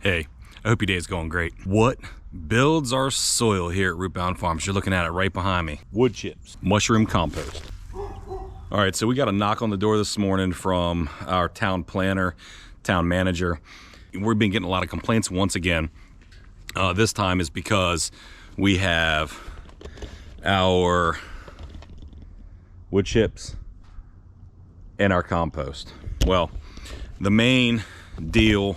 Hey, I hope your day is going great. What builds our soil here at Rootbound Farms? You're looking at it right behind me. Wood chips, mushroom compost. All right, so we got a knock on the door this morning from our town planner, town manager. We've been getting a lot of complaints once again. This time is because we have our wood chips and our compost. Well, the main deal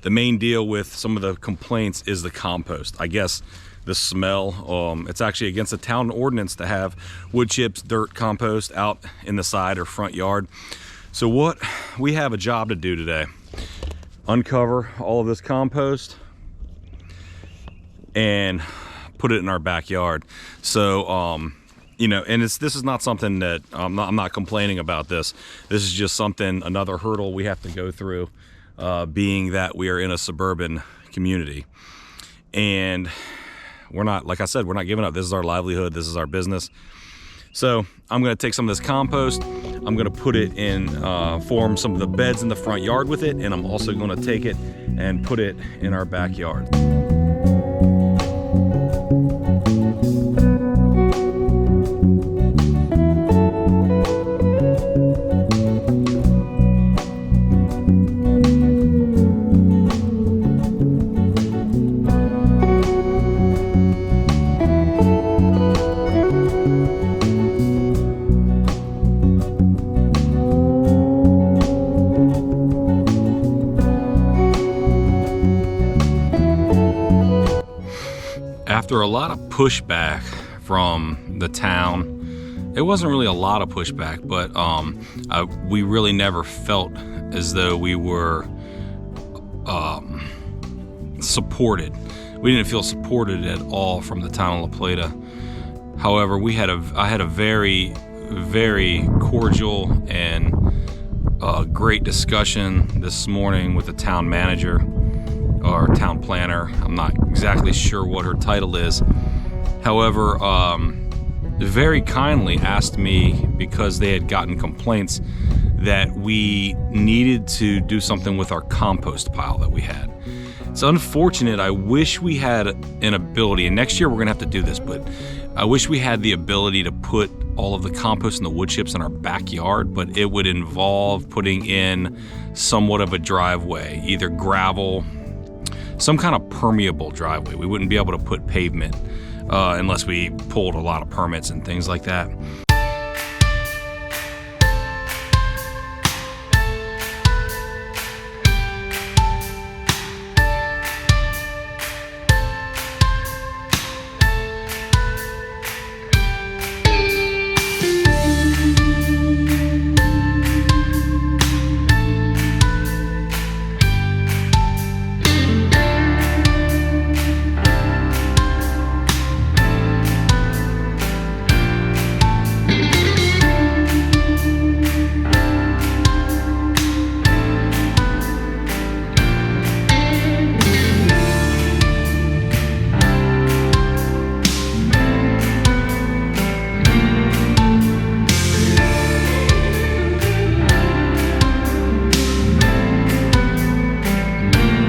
with some of the complaints is the compost. I guess the smell, it's actually against the town ordinance to have wood chips, dirt, compost out in the side or front yard. So what we have a job to do today, uncover all of this compost and put it in our backyard. So, you know, and this is not something that I'm not complaining about this. This is just something, another hurdle we have to go through, being that we are in a suburban community. And we're not, like I said, we're not giving up. This is our livelihood. This is our business. So I'm going to take some of this compost. I'm going to put it in, form some of the beds in the front yard with it. And I'm also going to take it and put it in our backyard. After a lot of pushback from the town, it wasn't really a lot of pushback, but we really never felt as though we were supported. We didn't feel supported at all from the town of La Plata. However, I had a very, very cordial and great discussion this morning with the town manager, or town planner. I'm not exactly sure what her title is. However, very kindly asked me, because they had gotten complaints, that we needed to do something with our compost pile that we had. It's unfortunate. I wish we had an ability, and next year we're gonna have to do this, but I wish we had the ability to put all of the compost and the wood chips in our backyard, but it would involve putting in somewhat of a driveway, either gravel, some kind of permeable driveway. We wouldn't be able to put pavement unless we pulled a lot of permits and things like that.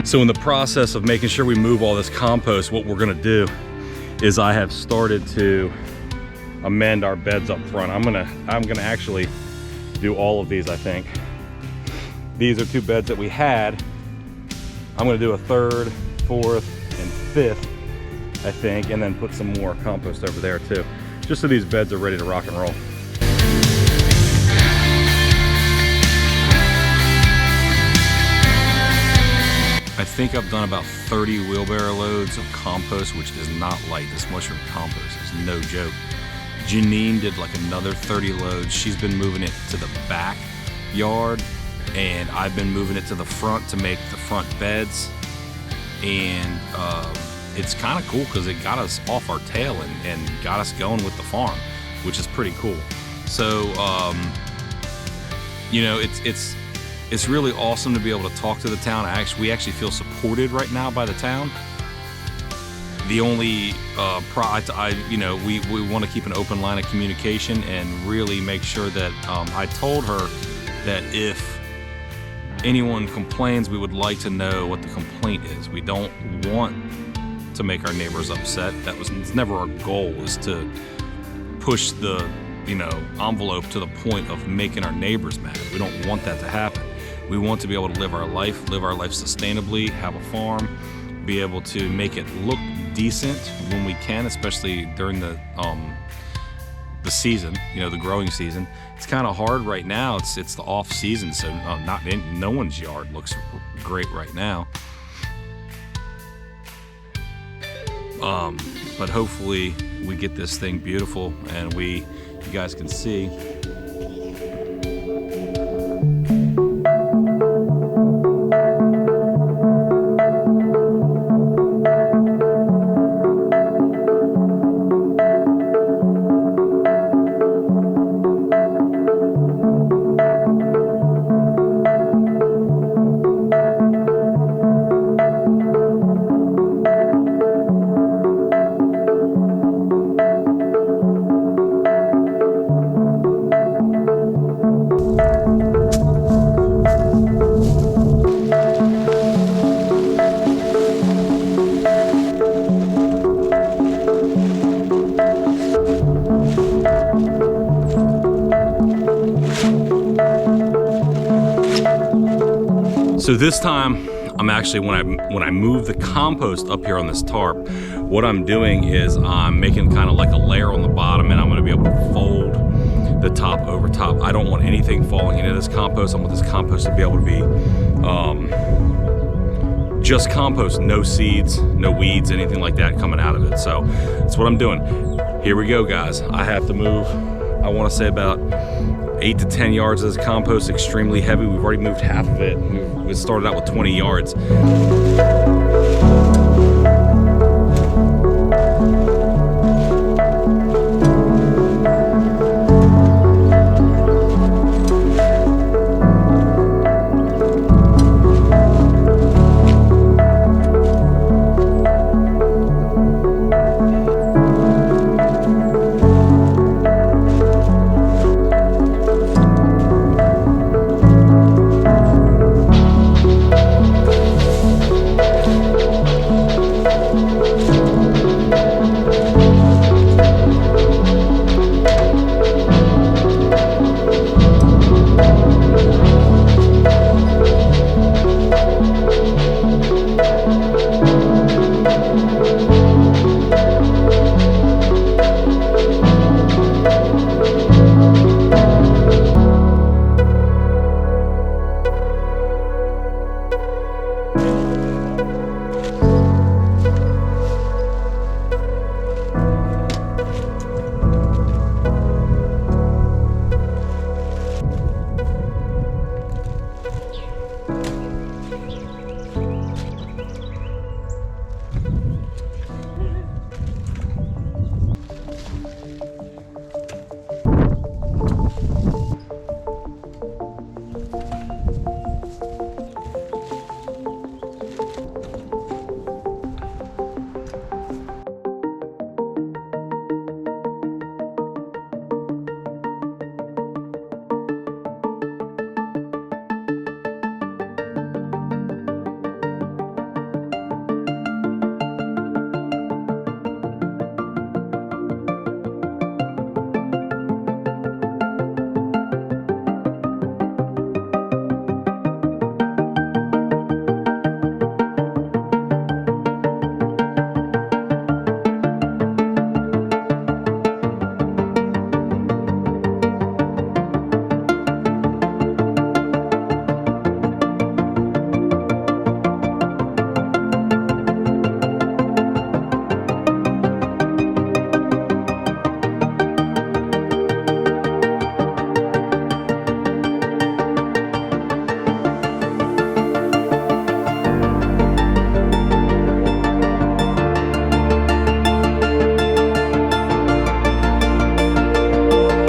So in the process of making sure we move all this compost, what we're gonna do is I have started to amend our beds up front. I'm gonna actually do all of these, I think. These are two beds that we had. I'm gonna do a third, fourth, and fifth, I think, and then put some more compost over there too, just so these beds are ready to rock and roll. I think I've done about 30 wheelbarrow loads of compost, which is not light. This mushroom compost is no joke. Janine did like another 30 loads. She's been moving it to the back yard, and I've been moving it to the front to make the front beds. And it's kind of cool because it got us off our tail and got us going with the farm, which is pretty cool. So, you know, it's really awesome to be able to talk to the town. We actually feel supported right now by the town. The only, you know, we want to keep an open line of communication and really make sure that I told her that if anyone complains, we would like to know what the complaint is. We don't want to make our neighbors upset. It's never our goal, is to push the envelope to the point of making our neighbors mad. We don't want that to happen. We want to be able to live our life sustainably, have a farm, be able to make it look decent when we can, especially during the season, the growing season. It's kind of hard right now. It's the off season, so no one's yard looks great right now. But hopefully we get this thing beautiful, and you guys can see. So this time, I'm actually, when I move the compost up here on this tarp, what I'm doing is I'm making kind of like a layer on the bottom, and I'm gonna be able to fold the top over top. I don't want anything falling into this compost. I want this compost to be able to be just compost, no seeds, no weeds, anything like that coming out of it. So that's what I'm doing. Here we go, guys. I have to move, I wanna say about 8 to 10 yards of this compost, extremely heavy. We've already moved half of it. We started out with 20 yards.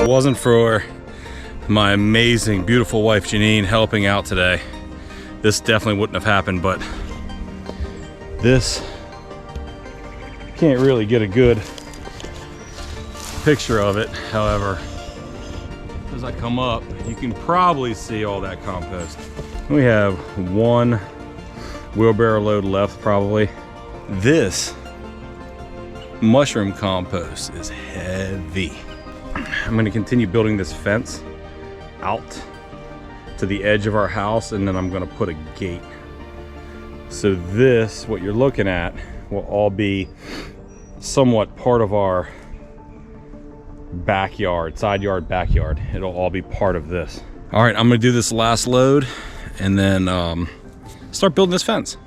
Wasn't for my amazing, beautiful wife Janine helping out today, this definitely wouldn't have happened. But this, can't really get a good picture of it. However, as I come up, you can probably see all that compost. We have one wheelbarrow load left probably. This mushroom compost is heavy. I'm going to continue building this fence out to the edge of our house, and then I'm going to put a gate. So this, what you're looking at, will all be somewhat part of our backyard, side yard, backyard. It'll all be part of this. All right, I'm going to do this last load and then start building this fence.